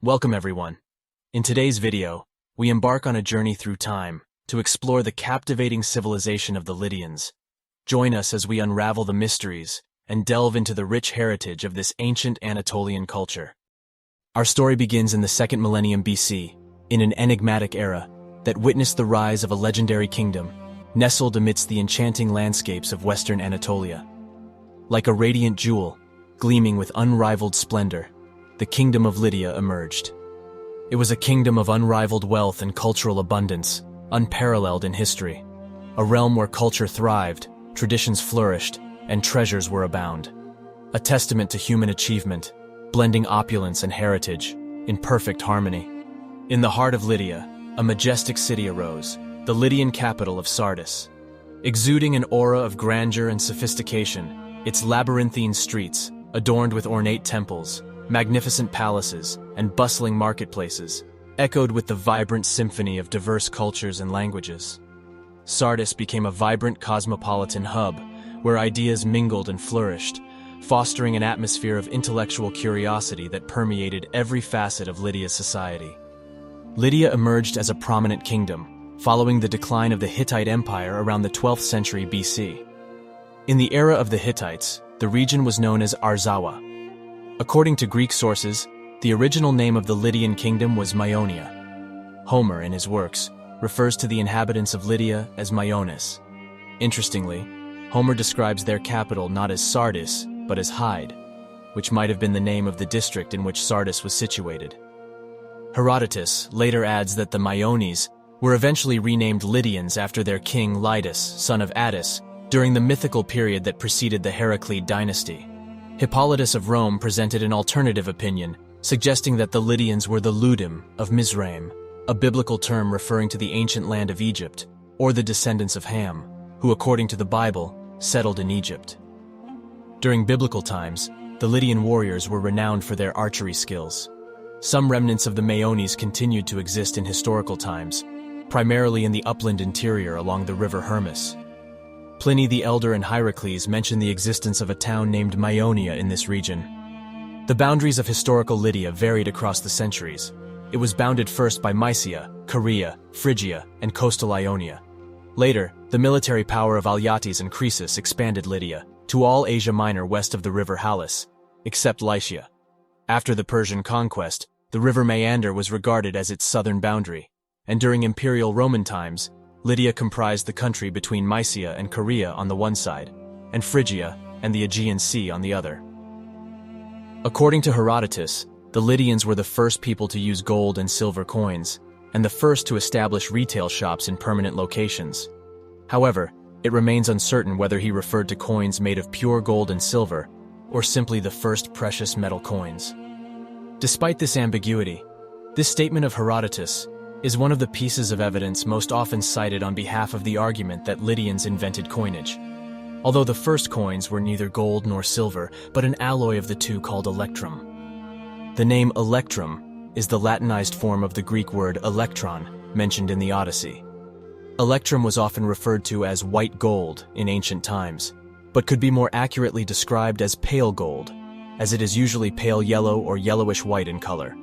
Welcome everyone. In today's video, we embark on a journey through time to explore the captivating civilization of the Lydians. Join us as we unravel the mysteries and delve into the rich heritage of this ancient Anatolian culture. Our story begins in the 2nd millennium BC, in an enigmatic era that witnessed the rise of a legendary kingdom, nestled amidst the enchanting landscapes of Western Anatolia. Like a radiant jewel, gleaming with unrivaled splendor, the Kingdom of Lydia emerged. It was a kingdom of unrivaled wealth and cultural abundance, unparalleled in history. A realm where culture thrived, traditions flourished, and treasures were abound. A testament to human achievement, blending opulence and heritage in perfect harmony. In the heart of Lydia, a majestic city arose, the Lydian capital of Sardis. Exuding an aura of grandeur and sophistication, its labyrinthine streets, adorned with ornate temples, magnificent palaces, and bustling marketplaces, echoed with the vibrant symphony of diverse cultures and languages. Sardis became a vibrant cosmopolitan hub where ideas mingled and flourished, fostering an atmosphere of intellectual curiosity that permeated every facet of Lydia's society. Lydia emerged as a prominent kingdom, following the decline of the Hittite Empire around the 12th century BC. In the era of the Hittites, the region was known as Arzawa. According to Greek sources, the original name of the Lydian kingdom was Myonia. Homer, in his works, refers to the inhabitants of Lydia as Myonis. Interestingly, Homer describes their capital not as Sardis, but as Hyde, which might have been the name of the district in which Sardis was situated. Herodotus later adds that the Myones were eventually renamed Lydians after their king Lydius, son of Attis, during the mythical period that preceded the Heraclid dynasty. Hippolytus of Rome presented an alternative opinion, suggesting that the Lydians were the Ludim of Mizraim, a biblical term referring to the ancient land of Egypt, or the descendants of Ham, who, according to the Bible, settled in Egypt. During biblical times, the Lydian warriors were renowned for their archery skills. Some remnants of the Myones continued to exist in historical times, primarily in the upland interior along the river Hermus. Pliny the Elder and Hierocles mention the existence of a town named Myonia in this region. The boundaries of historical Lydia varied across the centuries. It was bounded first by Mysia, Caria, Phrygia, and coastal Ionia. Later, the military power of Alyattes and Croesus expanded Lydia to all Asia Minor west of the river Halys, except Lycia. After the Persian conquest, the river Meander was regarded as its southern boundary, and during Imperial Roman times, Lydia comprised the country between Mysia and Caria on the one side, and Phrygia and the Aegean Sea on the other. According to Herodotus, the Lydians were the first people to use gold and silver coins, and the first to establish retail shops in permanent locations. However, it remains uncertain whether he referred to coins made of pure gold and silver, or simply the first precious metal coins. Despite this ambiguity, this statement of Herodotus is one of the pieces of evidence most often cited on behalf of the argument that Lydians invented coinage. Although the first coins were neither gold nor silver, but an alloy of the two called electrum. The name electrum is the Latinized form of the Greek word electron mentioned in the Odyssey. Electrum was often referred to as white gold in ancient times, but could be more accurately described as pale gold, as it is usually pale yellow or yellowish-white in color.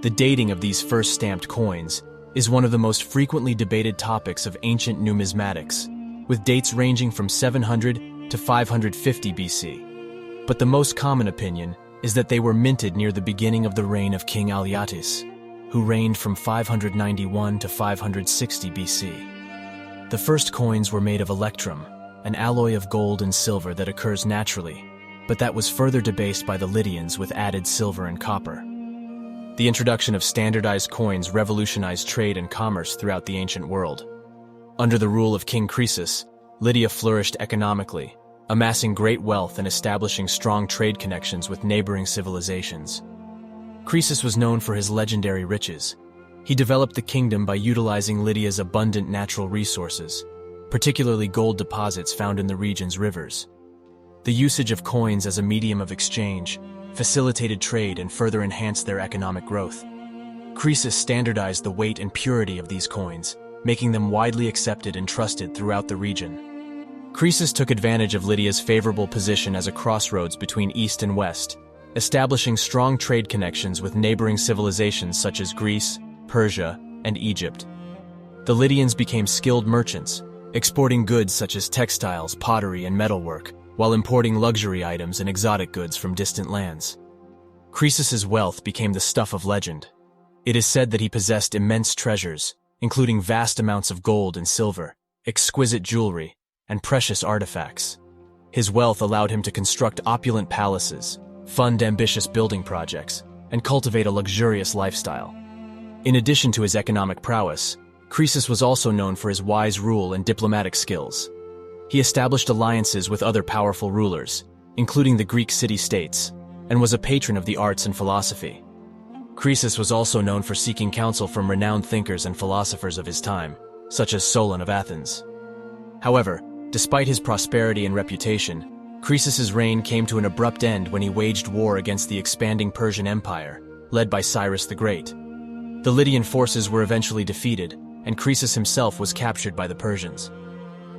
The dating of these first stamped coins is one of the most frequently debated topics of ancient numismatics, with dates ranging from 700 to 550 BC. But the most common opinion is that they were minted near the beginning of the reign of King Alyattes, who reigned from 591 to 560 BC. The first coins were made of electrum, an alloy of gold and silver that occurs naturally, but that was further debased by the Lydians with added silver and copper. The introduction of standardized coins revolutionized trade and commerce throughout the ancient world. Under the rule of King Croesus, Lydia flourished economically, amassing great wealth and establishing strong trade connections with neighboring civilizations. Croesus was known for his legendary riches. He developed the kingdom by utilizing Lydia's abundant natural resources, particularly gold deposits found in the region's rivers. The usage of coins as a medium of exchange facilitated trade and further enhanced their economic growth. Croesus standardized the weight and purity of these coins, making them widely accepted and trusted throughout the region. Croesus took advantage of Lydia's favorable position as a crossroads between East and West, establishing strong trade connections with neighboring civilizations such as Greece, Persia, and Egypt. The Lydians became skilled merchants, exporting goods such as textiles, pottery, and metalwork, while importing luxury items and exotic goods from distant lands. Croesus's wealth became the stuff of legend. It is said that he possessed immense treasures, including vast amounts of gold and silver, exquisite jewelry, and precious artifacts. His wealth allowed him to construct opulent palaces, fund ambitious building projects, and cultivate a luxurious lifestyle. In addition to his economic prowess, Croesus was also known for his wise rule and diplomatic skills. He established alliances with other powerful rulers, including the Greek city-states, and was a patron of the arts and philosophy. Croesus was also known for seeking counsel from renowned thinkers and philosophers of his time, such as Solon of Athens. However, despite his prosperity and reputation, Croesus's reign came to an abrupt end when he waged war against the expanding Persian Empire, led by Cyrus the Great. The Lydian forces were eventually defeated, and Croesus himself was captured by the Persians.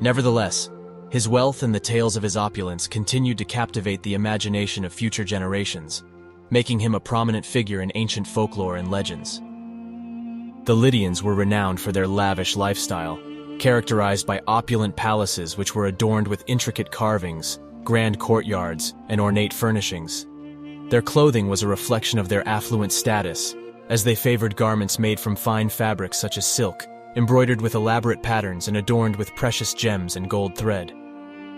Nevertheless, his wealth and the tales of his opulence continued to captivate the imagination of future generations, making him a prominent figure in ancient folklore and legends. The Lydians were renowned for their lavish lifestyle, characterized by opulent palaces which were adorned with intricate carvings, grand courtyards, and ornate furnishings. Their clothing was a reflection of their affluent status, as they favored garments made from fine fabrics such as silk, embroidered with elaborate patterns and adorned with precious gems and gold thread.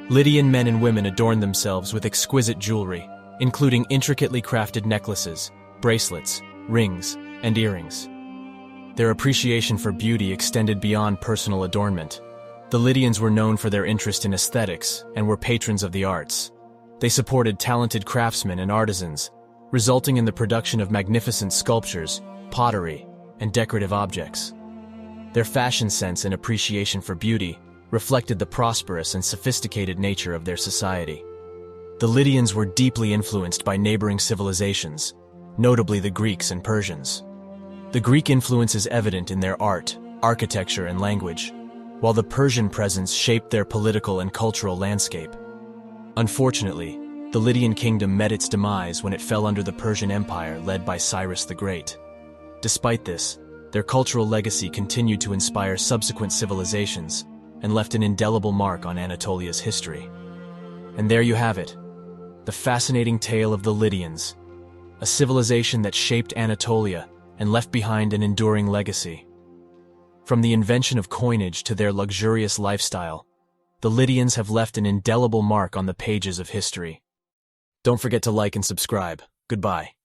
Lydian men and women adorned themselves with exquisite jewelry, including intricately crafted necklaces, bracelets, rings, and earrings. Their appreciation for beauty extended beyond personal adornment. The Lydians were known for their interest in aesthetics and were patrons of the arts. They supported talented craftsmen and artisans, resulting in the production of magnificent sculptures, pottery, and decorative objects. Their fashion sense and appreciation for beauty reflected the prosperous and sophisticated nature of their society. The Lydians were deeply influenced by neighboring civilizations, notably the Greeks and Persians. The Greek influence is evident in their art, architecture, and language, while the Persian presence shaped their political and cultural landscape. Unfortunately, the Lydian kingdom met its demise when it fell under the Persian Empire led by Cyrus the Great. Despite this, their cultural legacy continued to inspire subsequent civilizations and left an indelible mark on Anatolia's history. And there you have it, the fascinating tale of the Lydians, a civilization that shaped Anatolia and left behind an enduring legacy. From the invention of coinage to their luxurious lifestyle, the Lydians have left an indelible mark on the pages of history. Don't forget to like and subscribe. Goodbye.